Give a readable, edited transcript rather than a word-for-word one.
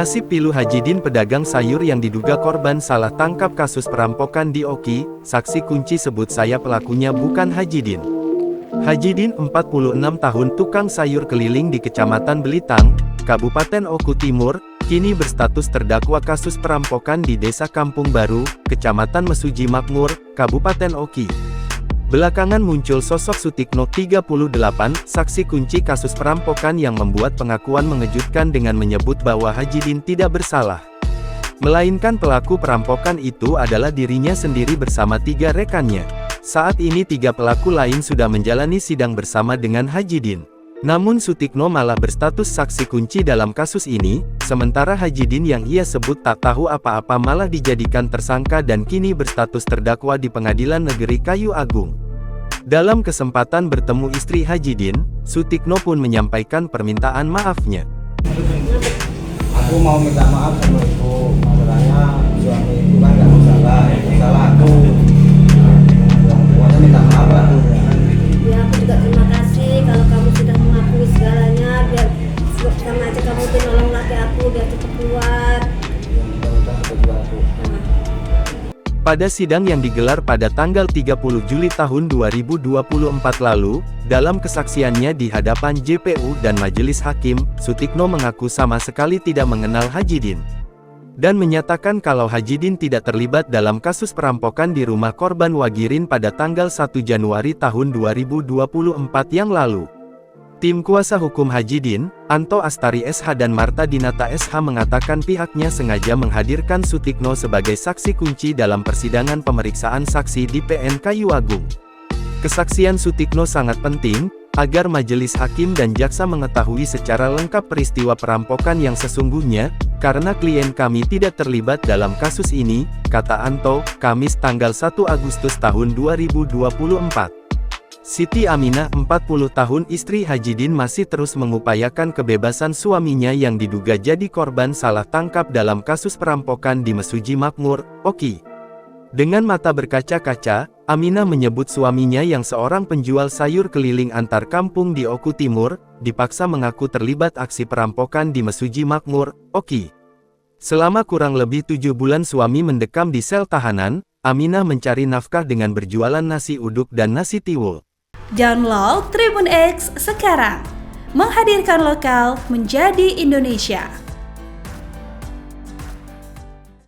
Nasib pilu Hajidin, pedagang sayur yang diduga korban salah tangkap kasus perampokan di Oki. Saksi kunci sebut saya pelakunya bukan Hajidin. Hajidin, 46 tahun, tukang sayur keliling di Kecamatan Belitang, Kabupaten Oku Timur, kini berstatus terdakwa kasus perampokan di Desa Kampung Baru, Kecamatan Mesuji Makmur, Kabupaten Oki. Belakangan muncul sosok Sutikno, 38, saksi kunci kasus perampokan yang membuat pengakuan mengejutkan dengan menyebut bahwa Hajidin tidak bersalah. Melainkan pelaku perampokan itu adalah dirinya sendiri bersama 3 rekannya. Saat ini 3 pelaku lain sudah menjalani sidang bersama dengan Hajidin. Namun Sutikno malah berstatus saksi kunci dalam kasus ini, sementara Hajidin yang ia sebut tak tahu apa-apa malah dijadikan tersangka dan kini berstatus terdakwa di Pengadilan Negeri Kayu Agung. Dalam kesempatan bertemu istri Hajidin, Sutikno pun menyampaikan permintaan maafnya. Aku mau minta maaf sama ibu, masalahnya suami ibu kan gak bersalah, salah aku. Pokoknya minta maaf lah. Ya, aku juga terima kasih kalau kamu sudah mengakui segalanya, biar sama aja kamu tuh nolong laki aku biar cepat keluar. Pada sidang yang digelar pada tanggal 30 Juli tahun 2024 lalu, dalam kesaksiannya di hadapan JPU dan Majelis Hakim, Sutikno mengaku sama sekali tidak mengenal Hajidin. Dan menyatakan kalau Hajidin tidak terlibat dalam kasus perampokan di rumah korban Wagirin pada tanggal 1 Januari tahun 2024 yang lalu. Tim kuasa hukum Hajidin, Anto Astari SH dan Marta Dinata SH mengatakan pihaknya sengaja menghadirkan Sutikno sebagai saksi kunci dalam persidangan pemeriksaan saksi di PN Kayu Agung. Kesaksian Sutikno sangat penting, agar majelis hakim dan jaksa mengetahui secara lengkap peristiwa perampokan yang sesungguhnya, karena klien kami tidak terlibat dalam kasus ini, kata Anto, Kamis tanggal 1 Agustus tahun 2024. Siti Aminah, 40 tahun, istri Hajidin masih terus mengupayakan kebebasan suaminya yang diduga jadi korban salah tangkap dalam kasus perampokan di Mesuji Makmur, Oki. Dengan mata berkaca-kaca, Aminah menyebut suaminya yang seorang penjual sayur keliling antar kampung di Oku Timur, dipaksa mengaku terlibat aksi perampokan di Mesuji Makmur, Oki. Selama kurang lebih 7 bulan suami mendekam di sel tahanan, Aminah mencari nafkah dengan berjualan nasi uduk dan nasi tiwul. Download Tribun X sekarang, menghadirkan lokal menjadi Indonesia.